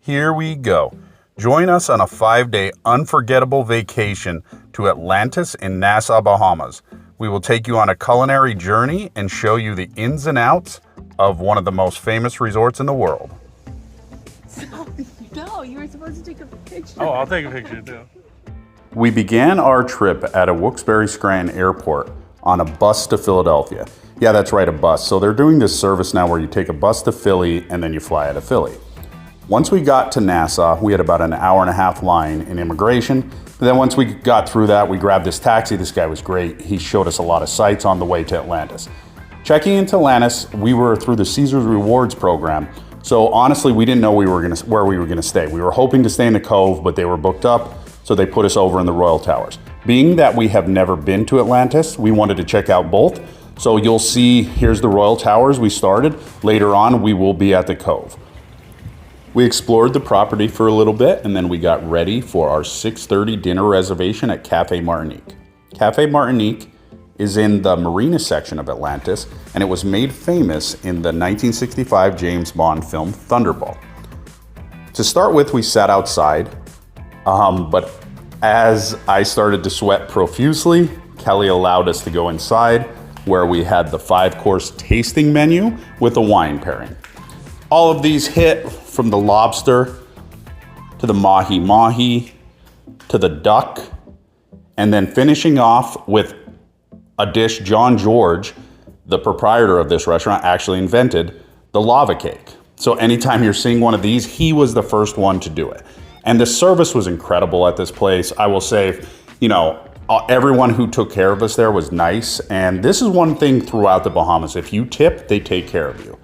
Here we go. Join us on a 5-day unforgettable vacation to Atlantis in Nassau, Bahamas. We will take you on a culinary journey and show you the ins and outs of one of the most famous resorts in the world. No, you were supposed to take a picture. Oh, I'll take a picture too. We began our trip at a Wilkes-Barre-Scranton airport on a bus to Philadelphia. Yeah, that's right, a bus. So they're doing this service now where you take a bus to Philly and then you fly out of Philly. Once we got to Nassau, we had about an hour and a half line in immigration. And then once we got through that, we grabbed this taxi. This guy was great. He showed us a lot of sights on the way to Atlantis. Checking into Atlantis, we were through the Caesars Rewards program. So honestly, we didn't know where we were gonna stay. We were hoping to stay in the Cove, but they were booked up, so they put us over in the Royal Towers. Being that we have never been to Atlantis, we wanted to check out both. So you'll see, here's the Royal Towers we started. Later on, we will be at the Cove. We explored the property for a little bit, and then we got ready for our 6:30 dinner reservation at Cafe Martinique. Cafe Martinique is in the marina section of Atlantis, and it was made famous in the 1965 James Bond film Thunderball. To start with, we sat outside, but as I started to sweat profusely, Kelly allowed us to go inside, where we had the 5-course tasting menu with a wine pairing. All of these hit, from the lobster to the mahi-mahi to the duck, and then finishing off with a dish John George, the proprietor of this restaurant, actually invented, the lava cake. So anytime you're seeing one of these, he was the first one to do it. And the service was incredible at this place. I will say, everyone who took care of us there was nice. And this is one thing throughout the Bahamas. If you tip, they take care of you.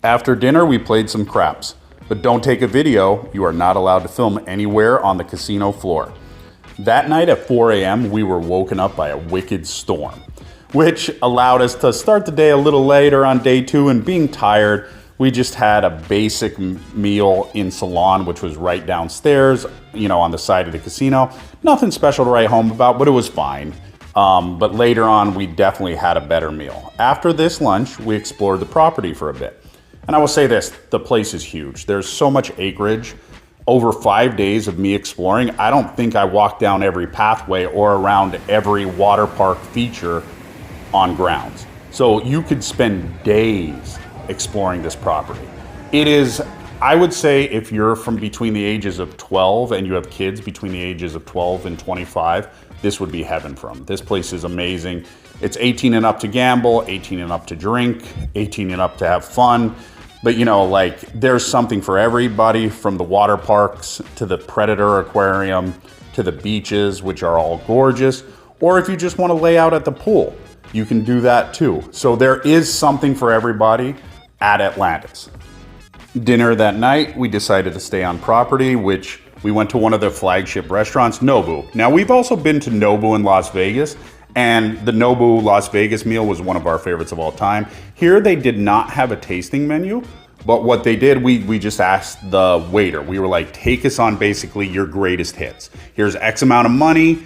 After dinner, we played some craps. But don't take a video. You are not allowed to film anywhere on the casino floor. That night at 4 a.m., we were woken up by a wicked storm, which allowed us to start the day a little later on day 2. And being tired, we just had a basic meal in Cellar, which was right downstairs, on the side of the casino. Nothing special to write home about, but it was fine. But later on, we definitely had a better meal. After this lunch, we explored the property for a bit. And I will say this, the place is huge. There's so much acreage. Over 5 days of me exploring, I don't think I walked down every pathway or around every water park feature on grounds. So you could spend days exploring this property. It is, I would say, if you're from between the ages of 12 and you have kids between the ages of 12 and 25, this would be heaven for them. This place is amazing. It's 18 and up to gamble, 18 and up to drink, 18 and up to have fun. But there's something for everybody, from the water parks to the Predator Aquarium to the beaches, which are all gorgeous. Or if you just want to lay out at the pool, you can do that too. So there is something for everybody at Atlantis. Dinner that night, we decided to stay on property, which we went to one of their flagship restaurants, Nobu. Now, we've also been to Nobu in Las Vegas, and the Nobu Las Vegas meal was one of our favorites of all time. Here, they did not have a tasting menu, but what they did, we just asked the waiter. We were like, take us on basically your greatest hits. Here's X amount of money,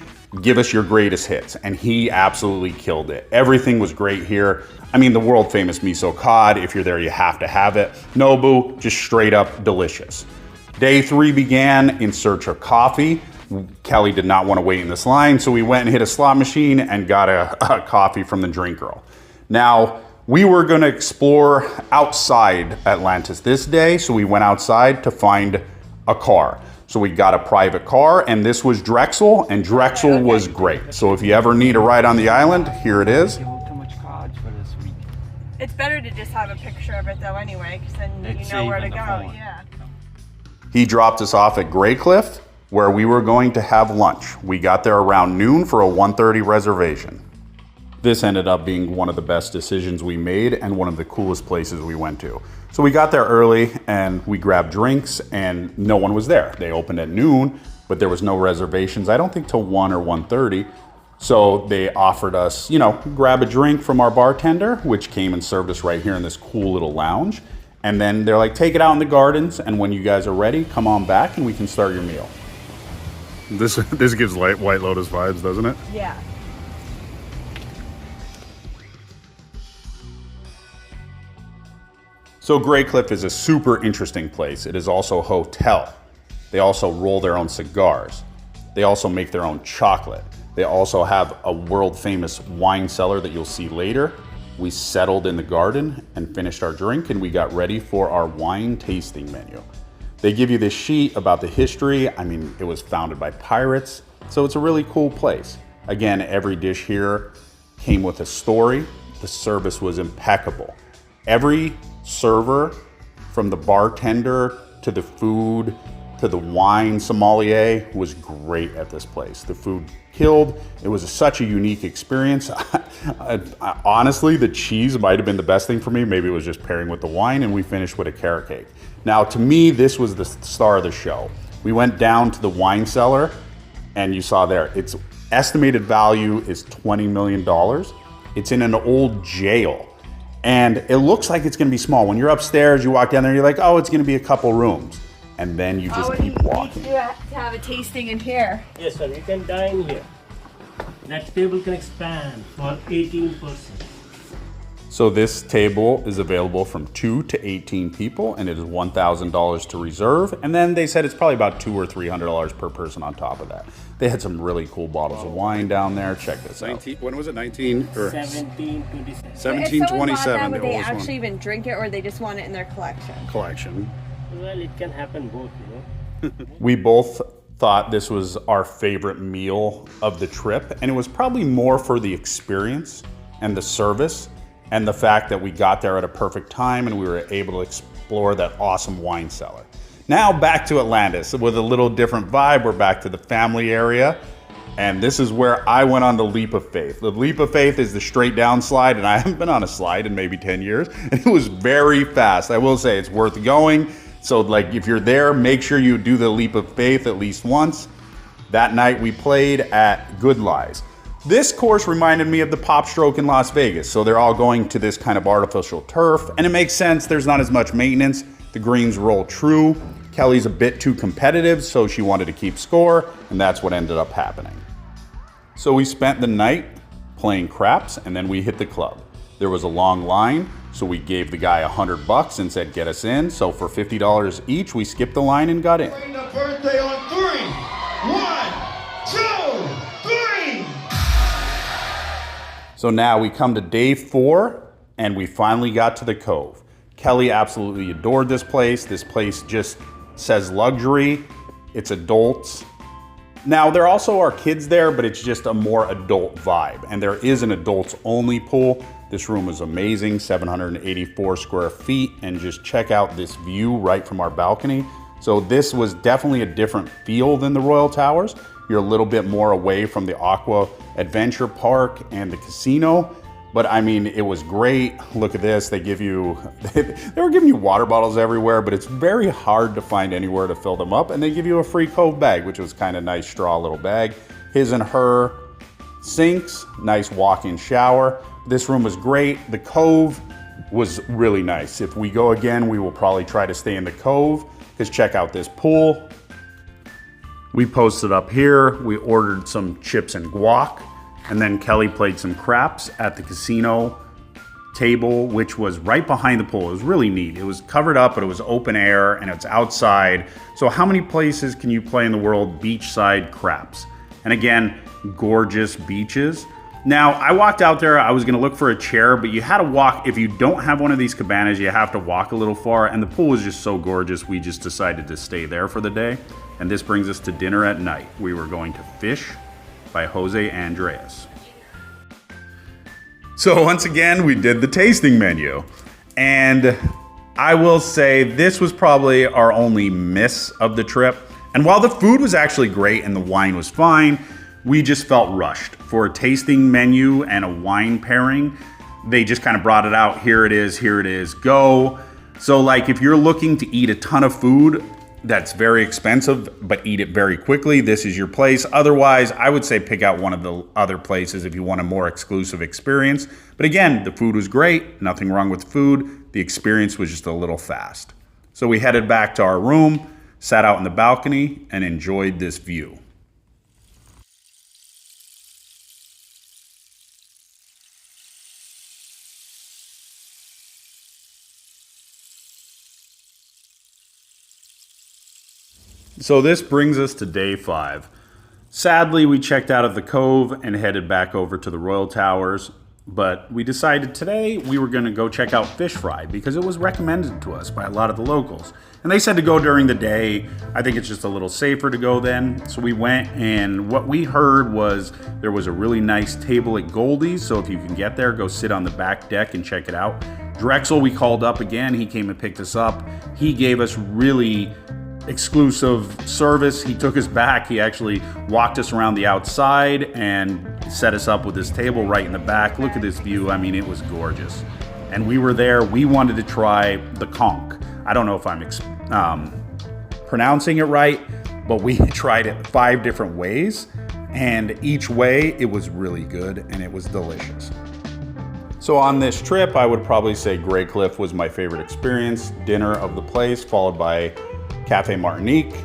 give us your greatest hits. And he absolutely killed it. Everything was great here. I mean, the world famous miso cod, if you're there, you have to have it. Nobu, just straight up delicious. Day 3 began in search of coffee. Kelly did not want to wait in this line, so we went and hit a slot machine and got a coffee from the drink girl. Now, we were going to explore outside Atlantis this day, so we went outside to find a car. So we got a private car, and this was Drexel, and Drexel was great. So if you ever need a ride on the island, here it is. It's better to just have a picture of it though anyway, because then you know where to go. Yeah. He dropped us off at Graycliff, where we were going to have lunch. We got there around noon for a 1:30 reservation. This ended up being one of the best decisions we made and one of the coolest places we went to. So we got there early and we grabbed drinks, and no one was there. They opened at noon, but there was no reservations, I don't think till 1 or 1:30. So they offered us, grab a drink from our bartender, which came and served us right here in this cool little lounge. And then they're like, take it out in the gardens, and when you guys are ready, come on back and we can start your meal. This gives White Lotus vibes, doesn't it? Yeah. So Graycliff is a super interesting place. It is also a hotel. They also roll their own cigars. They also make their own chocolate. They also have a world famous wine cellar that you'll see later. We settled in the garden and finished our drink, and we got ready for our wine tasting menu. They give you this sheet about the history. I mean, it was founded by pirates, so it's a really cool place. Again, every dish here came with a story. The service was impeccable. Every server, from the bartender to the food to the wine sommelier, was great at this place. The food killed. It was such a unique experience. Honestly, the cheese might have been the best thing for me. Maybe it was just pairing with the wine, and we finished with a carrot cake. Now, to me, this was the star of the show. We went down to the wine cellar, and you saw there, its estimated value is $20 million. It's in an old jail, and it looks like it's gonna be small. When you're upstairs, you walk down there, you're like, oh, it's gonna be a couple rooms. And then you just keep walking. You have to have a tasting in here. Yes, sir. You can dine here. That table can expand for 18 persons. So this table is available from 2 to 18 people, and it is $1,000 to reserve. And then they said it's probably about $200 or $300 per person on top of that. They had some really cool bottles of wine down there. Check this out. When was it? 19 or 1727. 1727? Would they actually even drink it, or they just want it in their collection. Well, it can happen both, you know. We both thought this was our favorite meal of the trip, and it was probably more for the experience and the service and the fact that we got there at a perfect time and we were able to explore that awesome wine cellar. Now back to Atlantis with a little different vibe. We're back to the family area, and this is where I went on the leap of faith. The leap of faith is the straight down slide, and I haven't been on a slide in maybe 10 years, and it was very fast. I will say it's worth going. So like if you're there, make sure you do the leap of faith at least once. That night we played at Good Lies. This course reminded me of the Pop Stroke in Las Vegas. So they're all going to this kind of artificial turf, and it makes sense. There's not as much maintenance. The greens roll true. Kelly's a bit too competitive, so she wanted to keep score, and that's what ended up happening. So we spent the night playing craps, and then we hit the club. There was a long line, so we gave the guy $100 and said, get us in. So for $50 each, we skipped the line and got in. The birthday on 3. 1, 2, 3. So now we come to day 4, and we finally got to the Cove. Kelly absolutely adored this place. This place just says luxury. It's adults. Now, there also are kids there, but it's just a more adult vibe. And there is an adults only pool. This room was amazing, 784 square feet, and just check out this view right from our balcony. So this was definitely a different feel than the Royal Towers. You're a little bit more away from the Aqua Adventure Park and the casino, but I mean, it was great. Look at this, they were giving you water bottles everywhere, but it's very hard to find anywhere to fill them up, and they give you a free Cove bag, which was kind of nice straw little bag. His and her sinks, nice walk-in shower. This room was great. The Cove was really nice. If we go again, we will probably try to stay in the Cove, because check out this pool. We posted up here. We ordered some chips and guac, and then Kelly played some craps at the casino table, which was right behind the pool. It was really neat. It was covered up, but it was open air and it's outside. So how many places can you play in the world beachside craps? And again, gorgeous beaches. Now, I walked out there, I was gonna look for a chair, but you had to walk. If you don't have one of these cabanas, you have to walk a little far, and the pool was just so gorgeous, we just decided to stay there for the day. And this brings us to dinner at night. We were going to Fish by Jose Andres. So once again, we did the tasting menu. And I will say this was probably our only miss of the trip. And while the food was actually great and the wine was fine, we just felt rushed. For a tasting menu and a wine pairing, they just kind of brought it out. Here it is, go. So like if you're looking to eat a ton of food that's very expensive, but eat it very quickly, this is your place. Otherwise, I would say pick out one of the other places if you want a more exclusive experience. But again, the food was great, nothing wrong with food. The experience was just a little fast. So we headed back to our room, sat out in the balcony, and enjoyed this view. So this brings us to day 5. Sadly, we checked out of the Cove and headed back over to the Royal Towers, but we decided today we were going to go check out Fish Fry because it was recommended to us by a lot of the locals. And they said to go during the day. I think it's just a little safer to go then. So we went, and what we heard was there was a really nice table at Goldie's, so if you can get there, go sit on the back deck and check it out. Drexel, we called up again. He came and picked us up. He gave us really exclusive service. He took us back. He actually walked us around the outside and set us up with this table right in the back. Look at this view. I mean, it was gorgeous. And we were there. We wanted to try the conch. I don't know if I'm pronouncing it right, but we tried it 5 different ways, and each way it was really good and it was delicious. So on this trip, I would probably say Graycliff was my favorite experience. Dinner of the place, followed by Cafe Martinique,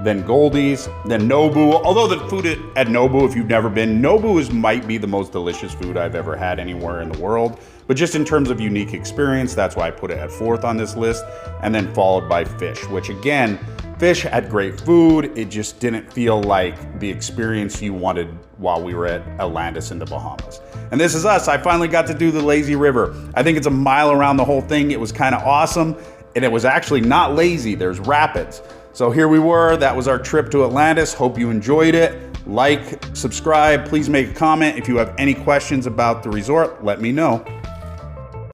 then Goldie's, then Nobu. Although the food at Nobu, if you've never been, Nobu might be the most delicious food I've ever had anywhere in the world. But just in terms of unique experience, that's why I put it at 4th on this list. And then followed by Fish, which again, Fish had great food. It just didn't feel like the experience you wanted while we were at Atlantis in the Bahamas. And this is us. I finally got to do the lazy river. I think it's a mile around the whole thing. It was kind of awesome. And it was actually not lazy. There's rapids. So here we were. That was our trip to Atlantis. Hope you enjoyed it. Like, subscribe. Please make a comment. If you have any questions about the resort, let me know.